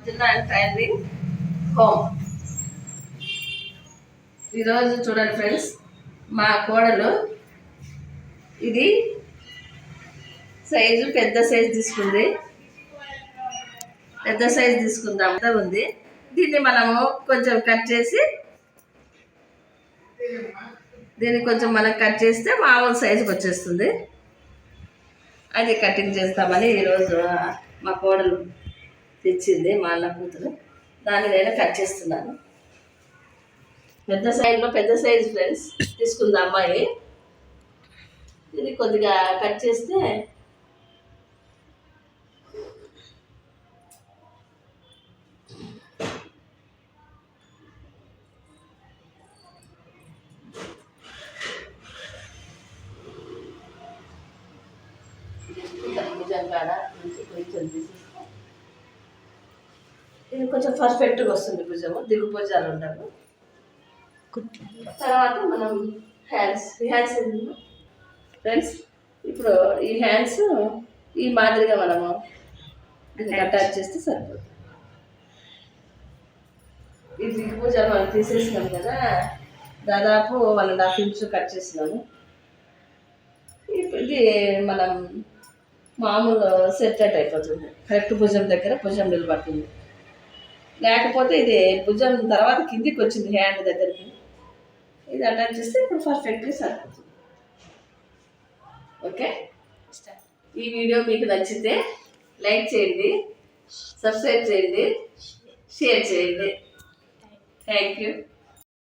Tailoring home. ఈరోజు చూడండి friends, మా కోడలు ఇది సైజు పెద్ద సైజు తీసుకుంది. పెద్ద సైజు తీసుకుందాం ఉంది. దీన్ని మనము కొంచెం కట్ చేసి మనం కట్ చేస్తే మామూలు సైజుకి వచ్చేస్తుంది. అది కటింగ్ చేస్తామని ఈరోజు మా కోడలు తెచ్చింది, మా అన్న కూతురు. దాన్ని నేను కట్ చేస్తున్నాను. పెద్ద సైజు ఫ్రెండ్స్ తీసుకుంది అమ్మాయి. ఇది కొద్దిగా కట్ చేస్తే భుజం కాడ కొంచెం తీసేస్తే ఇది కొంచెం పర్ఫెక్ట్గా వస్తుంది. భుజము దిగు భుజాలు ఉంటారు. తర్వాత మనం హ్యాండ్స్ ఫ్రెండ్స్, ఇప్పుడు ఈ హ్యాండ్స్ ఈ మాదిరిగా మనము దీనికి అటాచ్ చేస్తే సరిపోతుంది. ఈ దిగు భుజాలు మనం తీసేసినాం కదా, దాదాపు 1.5 ఇంచ్ కట్ చేసినాము. ఇది మనం మామూలు సెట్ అయిపోతుంది. కరెక్ట్ భుజం దగ్గర భుజం నిలబడుతుంది. లేకపోతే ఇది భుజం తర్వాత కిందికి వచ్చింది హ్యాండ్ దగ్గరికి. ఇది అటాచ్ చేస్తే ఇప్పుడు పర్ఫెక్ట్గా సరిపోతుంది. ఓకే, ఈ వీడియో మీకు నచ్చితే లైక్ చేయండి, సబ్స్క్రైబ్ చేయండి, షేర్ చేయండి. Thank you.